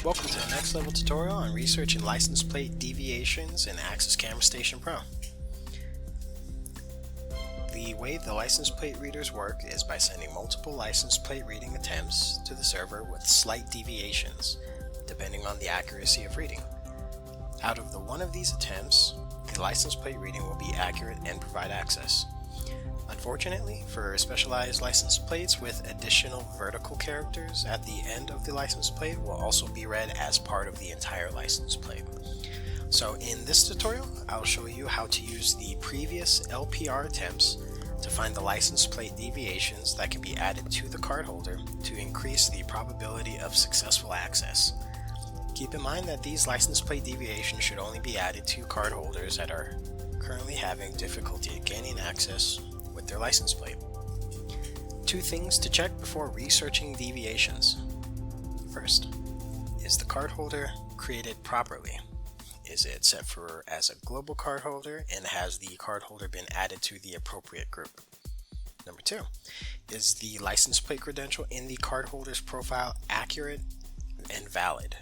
Welcome to the next level tutorial on researching license plate deviations in Access Camera Station Pro. The way the license plate readers work is by sending multiple license plate reading attempts to the server with slight deviations, depending on the accuracy of reading. Out of the one of these attempts, the license plate reading will be accurate and provide access. Unfortunately, for specialized license plates with additional vertical characters at the end of the license plate will also be read as part of the entire license plate. So in this tutorial, I'll show you how to use the previous LPR attempts to find the license plate deviations that can be added to the card holder to increase the probability of successful access. Keep in mind that these license plate deviations should only be added to card holders that are currently having difficulty gaining access with their license plate. Two things to check before researching deviations. First, is the card holder created properly? Is it set for as a global card holder, and has the card holder been added to the appropriate group? Number two, is the license plate credential in the card holder's profile accurate and valid?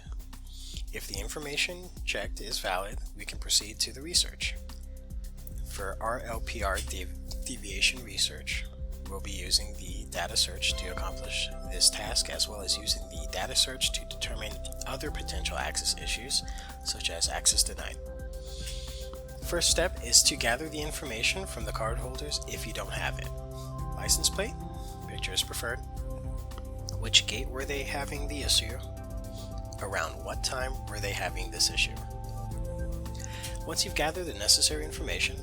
If the information checked is valid, we can proceed to the research. For our LPR deviation research, we'll be using the data search to accomplish this task, as well as using the data search to determine other potential access issues, such as access denied. First step is to gather the information from the card holders if you don't have it. License plate, picture is preferred. Which gate were they having the issue? Around what time were they having this issue? Once you've gathered the necessary information,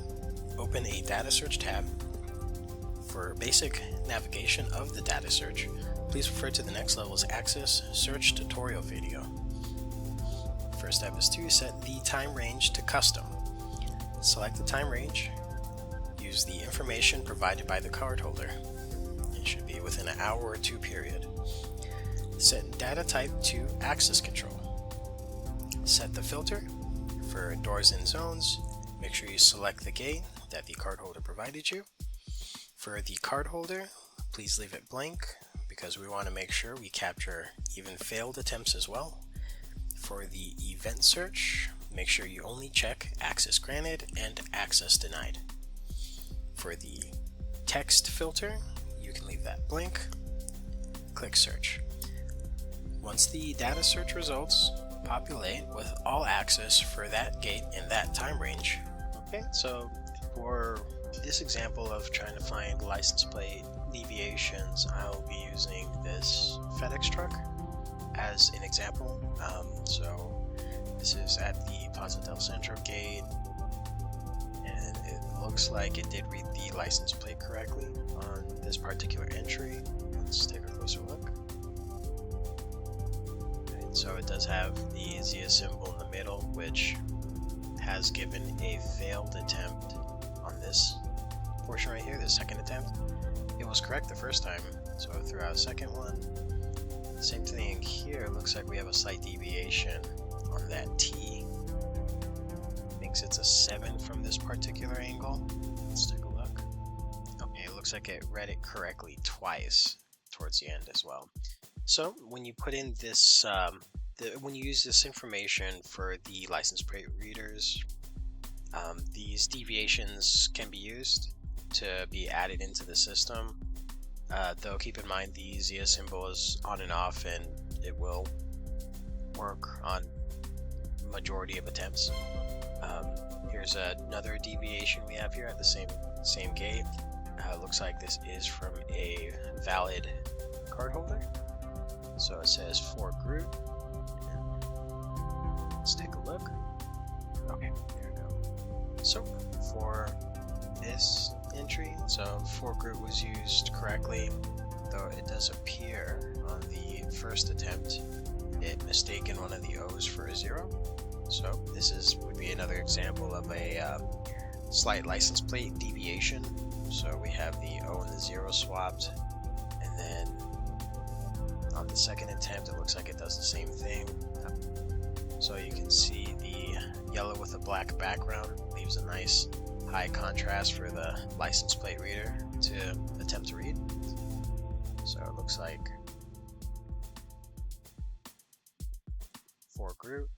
open a data search tab. For basic navigation of the data search, please refer to the next level's Access Search tutorial video. First step is to set the time range to custom. Select the time range. Use the information provided by the card holder. It should be within an hour or two period. Set data type to access control. Set the filter. For doors and zones, make sure you select the gate that the card holder provided you. For the card holder, please leave it blank because we want to make sure we capture even failed attempts as well. For the event search, make sure you only check access granted and access denied. For the text filter, you can leave that blank. Click search. Once the data search results populate with all access for that gate in that time range. Okay, so for this example of trying to find license plate deviations, I'll be using this FedEx truck as an example. So this is at the Plaza del Centro gate, and it looks like it did read the license plate correctly on this particular entry. Let's take a closer look. Right, so it does have the ZIA symbol in the middle, which has given a failed attempt on this portion right here, the second attempt. It was correct the first time, so I'll throw out a second one. Same thing here, looks like we have a slight deviation on that T. Thinks it's a 7 from this particular angle. Let's take a look. Okay, it looks like it read it correctly twice towards the end as well. So when you put in this when you use this information for the license plate readers, these deviations can be used to be added into the system. Though keep in mind the ZIA symbol is on and off, and it will work on majority of attempts. Here's another deviation we have here at the same gate. Looks like this is from a valid card holder. So it says for group. Let's take a look. Okay, there we go. So for this entry, so for group was used correctly, though it does appear on the first attempt it mistaken one of the O's for a 0. So this would be another example of a slight license plate deviation. So we have the O and the 0 swapped, and then on the second attempt it looks like it does the same thing. So you can see the yellow with a black background leaves a nice high contrast for the license plate reader to attempt to read. So it looks like for group.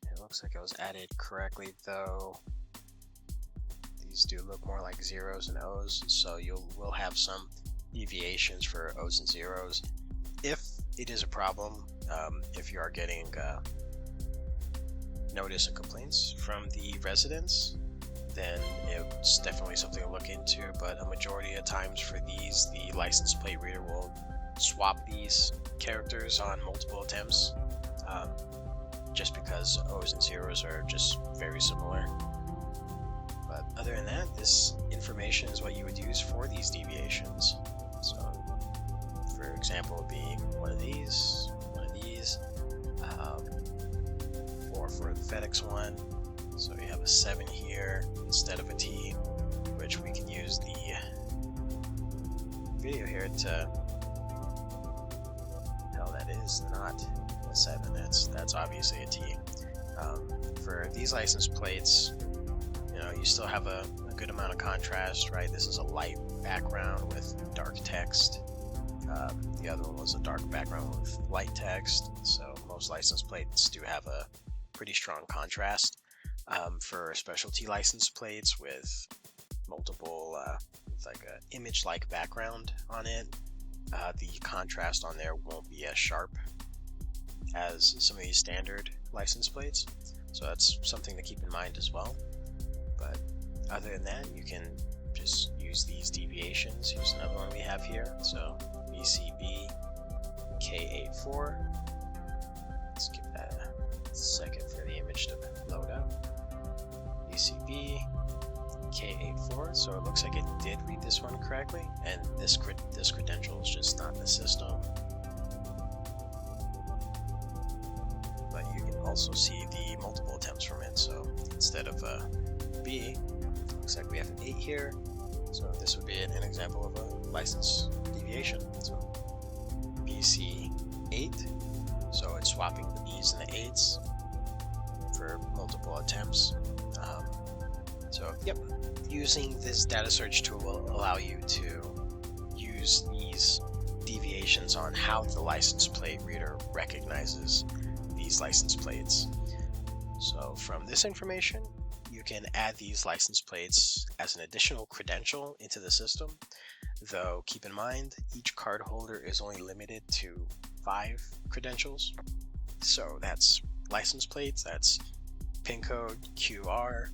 It looks like it was added correctly though. These do look more like zeros and O's, so will have some deviations for O's and zeros. If it is a problem, if you are getting notice and complaints from the residents, then it's definitely something to look into. But a majority of times for these, the license plate reader will swap these characters on multiple attempts, just because O's and zeros are just very similar. But other than that, this information is what you would use for these deviations. So, for example, it would be one of these, or for the FedEx one. So we have a 7 here instead of a T, which we can use the video here to tell that is not a 7. That's obviously a T. For these license plates, you still have a good amount of contrast, right? This is a light background with dark text. The other one was a dark background with light text. So most license plates do have a pretty strong contrast. For specialty license plates with multiple, with like an image-like background on it, the contrast on there won't be as sharp as some of these standard license plates. So that's something to keep in mind as well. But other than that, you can just use these deviations. Here's another one we have here. So BCB K84. Let's give that a second for the image to load up. BCB K84. So it looks like it did read this one correctly, and this credential is just not in the system. But you can also see the multiple attempts from it. So instead of a B, looks like we have an 8 here. So this would be an example of a license deviation. So BC8. So it's swapping the B's and the 8s for multiple attempts. So yep, using this data search tool will allow you to use these deviations on how the license plate reader recognizes these license plates. So from this information, you can add these license plates as an additional credential into the system, though keep in mind each card holder is only limited to 5 credentials. So that's license plates, that's PIN code, QR,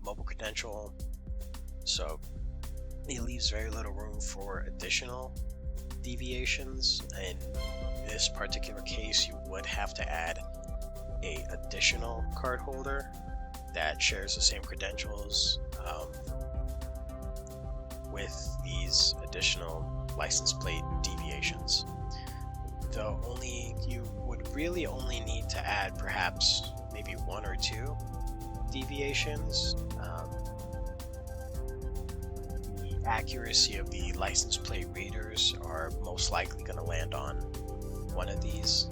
mobile credential. So it leaves very little room for additional deviations. In this particular case, you would have to add a additional card holder that shares the same credentials with these additional license plate deviations. Though you would really only need to add perhaps maybe 1 or 2 deviations. The accuracy of the license plate readers are most likely going to land on one of these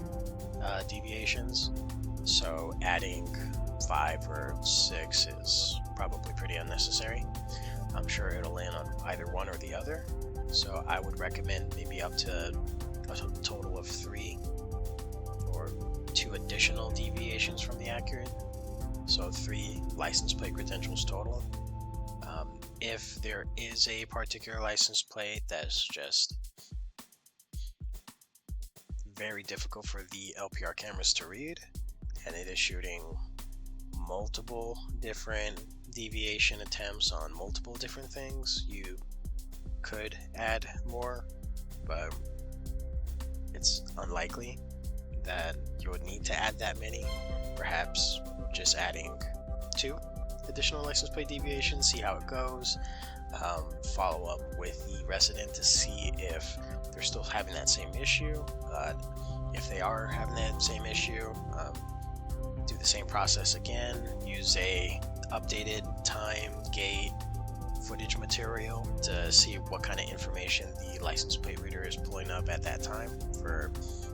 deviations. So adding 5 or 6 is probably pretty unnecessary. I'm sure it'll land on either one or the other. So I would recommend maybe up to a total of 3 or 2 additional deviations from the accurate. So 3 license plate credentials total. If there is a particular license plate that's just very difficult for the LPR cameras to read, and it is shooting multiple different deviation attempts on multiple different things, you could add more, but it's unlikely that you would need to add that many. Perhaps just adding 2 additional license plate deviations, see how it goes, follow up with the resident to see if they're still having that same issue. If they are having that same issue, do the same process again, use a updated time, gate, footage material to see what kind of information the license plate reader is pulling up at that time for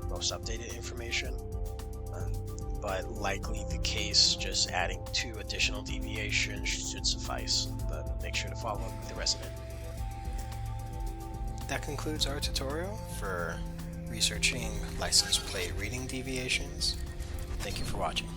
most updated information. But likely the case, just adding 2 additional deviations should suffice, but make sure to follow up with the resident. That concludes our tutorial for researching license plate reading deviations. Thank you for watching.